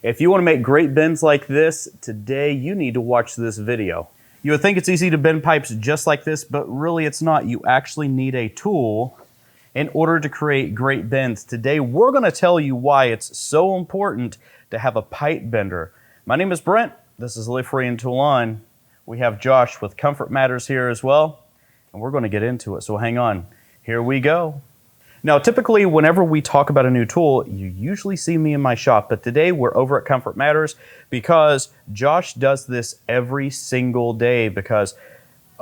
If you want to make great bends like this, today you need to watch this video. You would think it's easy to bend pipes just like this, but really it's not. You actually need a tool in order to create great bends. Today we're going to tell you why it's so important to have a pipe bender. My name is Brent. This is Live Free and Tool On. We have Josh with Comfort Matters here as well, and we're going to get into it. So hang on. Here we go. Now, typically, whenever we talk about a new tool, you usually see me in my shop, but today we're over at Comfort Matters because Josh does this every single day because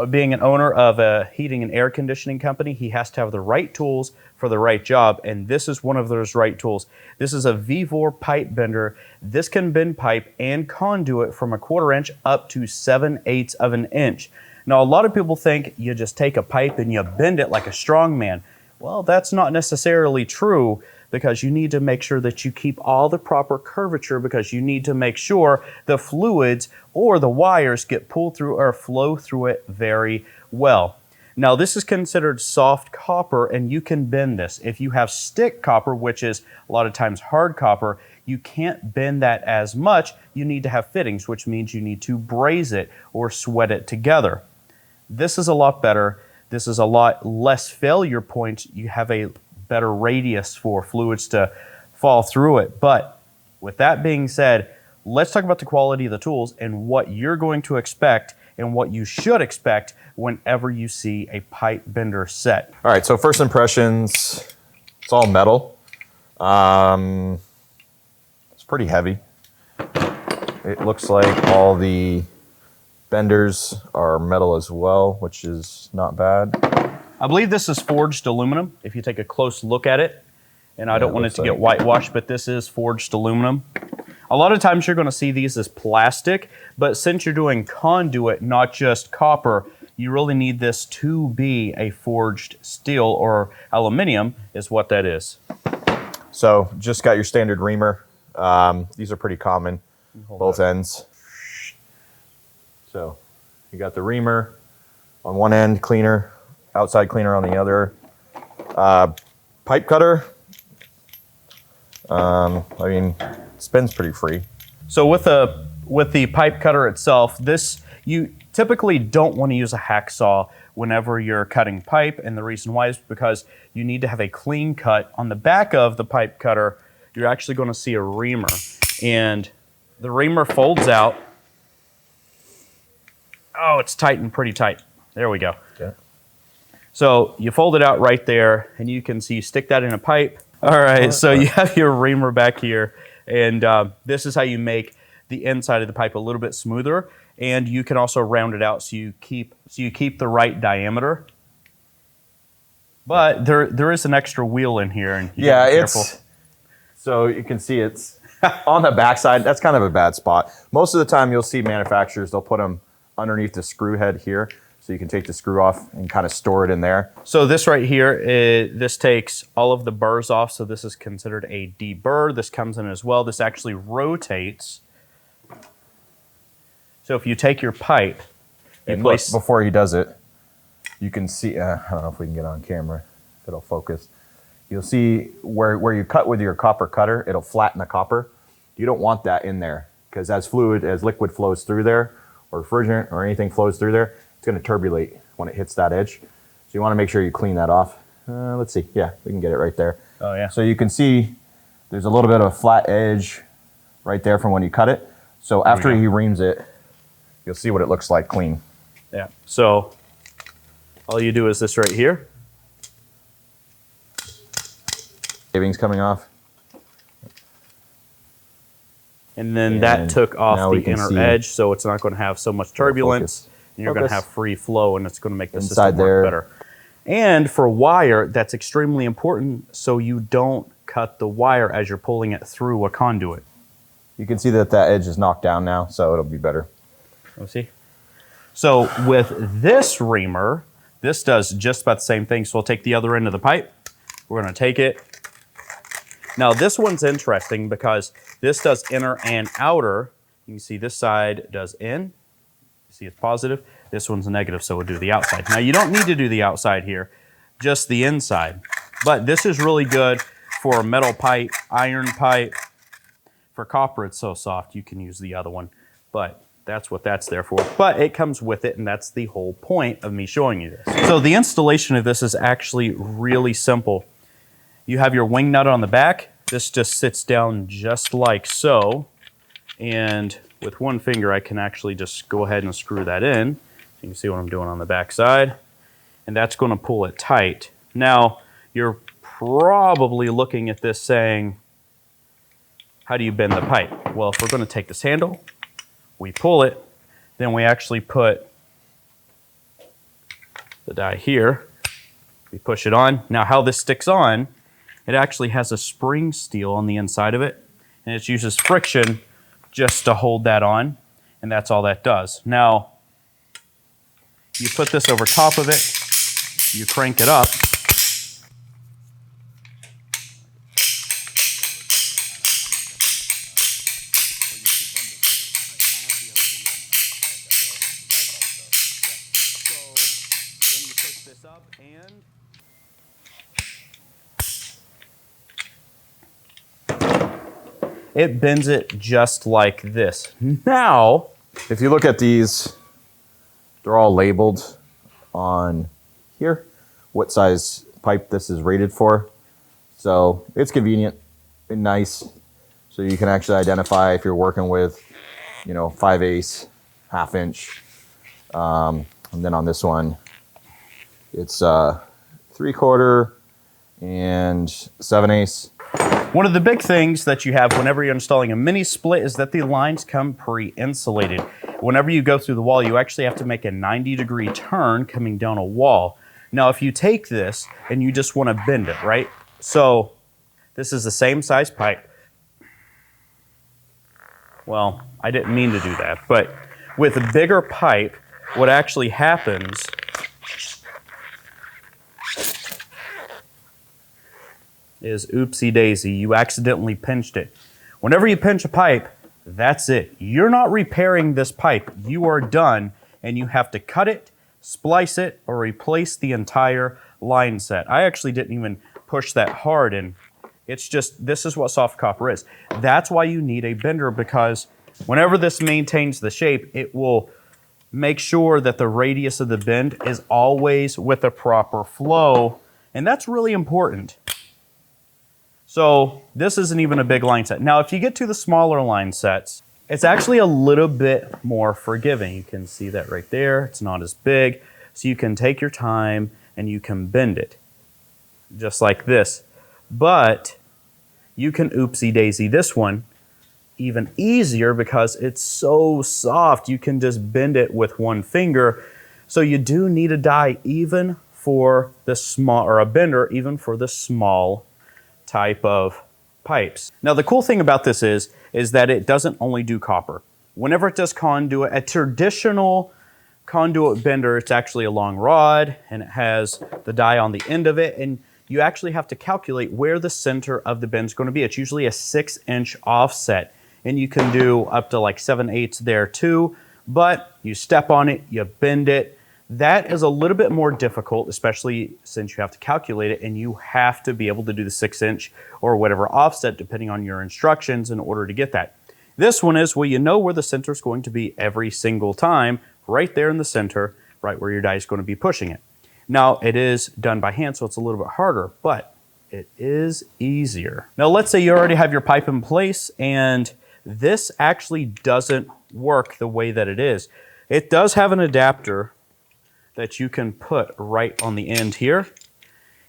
being an owner of a heating and air conditioning company, he has to have the right tools for the right job, and this is one of those right tools. This is a Vevor pipe bender. This can bend pipe and conduit from 1/4 inch up to 7/8 of an inch. Now, a lot of people think you just take a pipe and you bend it like a strong man. Well, that's not necessarily true because you need to make sure that you keep all the proper curvature because you need to make sure the fluids or the wires get pulled through or flow through it very well. Now, this is considered soft copper and you can bend this. If you have stick copper, which is a lot of times hard copper, you can't bend that as much. You need to have fittings, which means you need to braze it or sweat it together. This is a lot better. This is a lot less failure points. You have a better radius for fluids to fall through it. But with that being said, let's talk about the quality of the tools and what you're going to expect and what you should expect whenever you see a pipe bender set. All right, so first impressions, it's all metal. It's pretty heavy. It looks like all the benders are metal as well, which is not bad. I believe this is forged aluminum, if you take a close look at it. And I don't want it to get whitewashed, but this is forged aluminum. A lot of times you're going to see these as plastic, but since you're doing conduit, not just copper, you really need this to be a forged steel or aluminum is what that is. So just got your standard reamer. These are pretty common, both ends. So you got the reamer on one end, cleaner, outside cleaner on the other. Pipe cutter, I mean, spins pretty free. So with the pipe cutter itself, you typically don't want to use a hacksaw whenever you're cutting pipe, and the reason why is because you need to have a clean cut. On the back of the pipe cutter, you're actually going to see a reamer, and the reamer folds out. Oh, it's tight and pretty tight. There we go. Okay. So you fold it out right there, and you can see you stick that in a pipe. All right, so you have your reamer back here, and this is how you make the inside of the pipe a little bit smoother, and you can also round it out so you keep the right diameter. But there is an extra wheel in here, and you gotta be careful. So you can see it's on the backside. That's kind of a bad spot. Most of the time, you'll see manufacturers, they'll put them underneath the screw head here, so you can take the screw off and kind of store it in there. So this right here, this takes all of the burrs off, so this is considered a deburr. This comes in as well. This actually rotates. So if you take your pipe, and look, before he does it, you can see, I don't know if we can get on camera, if it'll focus. You'll see where you cut with your copper cutter, it'll flatten the copper. You don't want that in there, because as liquid flows through there, or refrigerant or anything flows through there, it's going to turbulate when it hits that edge. So you want to make sure you clean that off. Let's see. Yeah, we can get it right there. Oh, yeah. So you can see there's a little bit of a flat edge right there from when you cut it. So after he reams it, you'll see what it looks like clean. Yeah. So all you do is this right here. Shavings coming off. And then that took off the inner edge, so it's not going to have so much turbulence. And you're going to have free flow, and it's going to make the system work better. And for wire, that's extremely important, so you don't cut the wire as you're pulling it through a conduit. You can see that edge is knocked down now, so it'll be better. Let's see. So with this reamer, this does just about the same thing. So we'll take the other end of the pipe. We're going to take it. Now this one's interesting because this does inner and outer. You can see this side does in. You see it's positive. This one's negative, so we'll do the outside. Now you don't need to do the outside here, just the inside. But this is really good for metal pipe, iron pipe, For copper, it's so soft, you can use the other one, but that's what that's there for. But it comes with it, and that's the whole point of me showing you this. So the installation of this is actually really simple. You have your wing nut on the back. This just sits down just like so. And with one finger, I can actually just go ahead and screw that in. You can see what I'm doing on the back side. And that's going to pull it tight. Now, you're probably looking at this saying, how do you bend the pipe? Well, if we're going to take this handle, we pull it, then we actually put the die here. We push it on. Now, how this sticks on, it actually has a spring steel on the inside of it, and it uses friction just to hold that on, and that's all that does. Now, you put this over top of it, you crank it up, and it bends it just like this. Now, If you look at these, they're all labeled on here, what size pipe this is rated for. So it's convenient and nice. So you can actually identify if you're working with, 5/8, 1/2 inch. And then on this one, it's 3/4 and 7/8. one of the big things that you have whenever you're installing a mini split is that the lines come pre-insulated. Whenever you go through the wall, you actually have to make a 90-degree turn coming down a wall. Now, if you take this and you just want to bend it, right? So this is the same size pipe. Well, I didn't mean to do that, but with a bigger pipe, what actually happens is oopsie daisy, you accidentally pinched it. Whenever you pinch a pipe, that's it. You're not repairing this pipe. You are done, and you have to cut it, splice it, or replace the entire line set. I actually didn't even push that hard, and it's just, this is what soft copper is. That's why you need a bender, because whenever this maintains the shape, it will make sure that the radius of the bend is always with a proper flow, and that's really important. So this isn't even a big line set. Now, if you get to the smaller line sets, it's actually a little bit more forgiving. You can see that right there. It's not as big. So you can take your time and you can bend it just like this. But you can oopsie daisy this one even easier because it's so soft. You can just bend it with one finger. So you do need a die even for the small, or a bender even for the small type of pipes. Now, the cool thing about this is that it doesn't only do copper. Whenever it does conduit, a traditional conduit bender, it's actually a long rod and it has the die on the end of it, and you actually have to calculate where the center of the bend is going to be. It's usually a 6-inch offset, and you can do up to like 7/8 there too, but you step on it, you bend it. That is a little bit more difficult, especially since you have to calculate it and you have to be able to do the 6-inch or whatever offset depending on your instructions in order to get that. This one is, well, you know where the center is going to be every single time, right there in the center, right where your die is going to be pushing it. Now, it is done by hand, so it's a little bit harder, but it is easier. Now, let's say you already have your pipe in place and this actually doesn't work the way that it is. It does have an adapter that you can put right on the end here,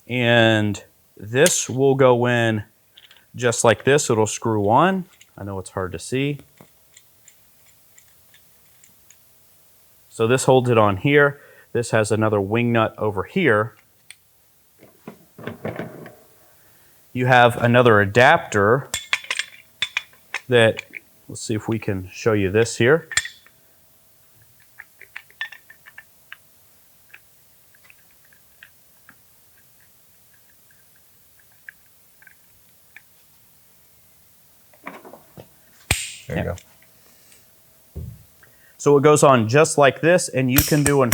and this will go in just like this. It'll screw on. I know it's hard to see. So this holds it on here. This has another wing nut over here. You have another adapter that, let's see if we can show you this here. There you go. So it goes on just like this, and you can do an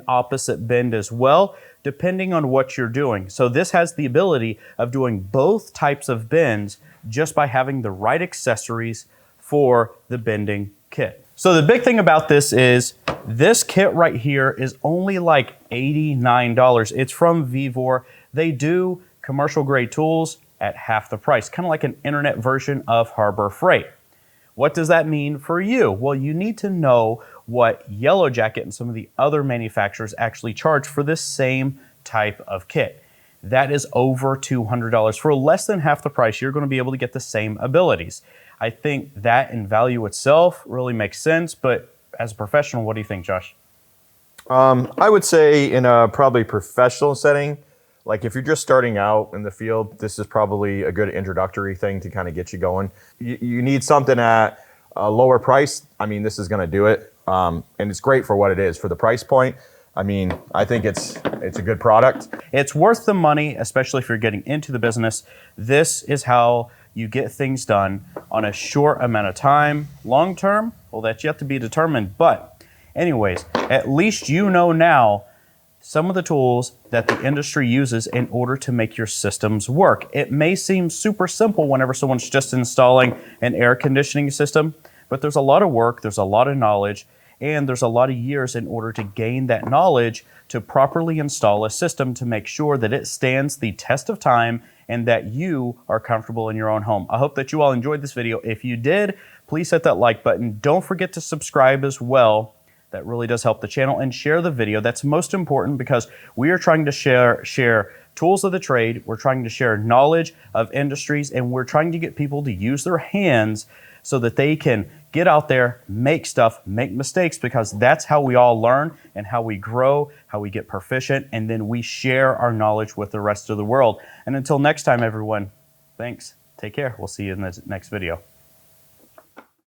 opposite bend as well. depending on what you're doing. So this has the ability of doing both types of bends just by having the right accessories for the bending kit. So the big thing about this is this kit right here is only like $89. It's from Vevor. They do commercial grade tools at half the price, kind of like an internet version of Harbor Freight. What does that mean for you? Well, you need to know what Yellow Jacket and some of the other manufacturers actually charge for this same type of kit. That is over $200. For less than half the price, you're going to be able to get the same abilities. I think that in value itself really makes sense, but as a professional, what do you think, Josh? I would say in a probably professional setting, like if you're just starting out in the field, this is probably a good introductory thing to kind of get you going. You need something at a lower price. I mean, this is going to do it. And it's great for what it is. For the price point, I mean, I think it's a good product. It's worth the money, especially if you're getting into the business. This is how you get things done on a short amount of time. Long term, well, that's yet to be determined. But anyways, at least you know now some of the tools that the industry uses in order to make your systems work. It may seem super simple whenever someone's just installing an air conditioning system, but there's a lot of work, there's a lot of knowledge, and there's a lot of years in order to gain that knowledge to properly install a system to make sure that it stands the test of time and that you are comfortable in your own home. I hope that you all enjoyed this video. If you did, please hit that like button. Don't forget to subscribe as well. That really does help the channel, and share the video. That's most important because we are trying to share tools of the trade. We're trying to share knowledge of industries, and we're trying to get people to use their hands so that they can get out there, make stuff, make mistakes, because that's how we all learn and how we grow, how we get proficient, and then we share our knowledge with the rest of the world. And until next time, everyone, thanks. Take care. We'll see you in the next video.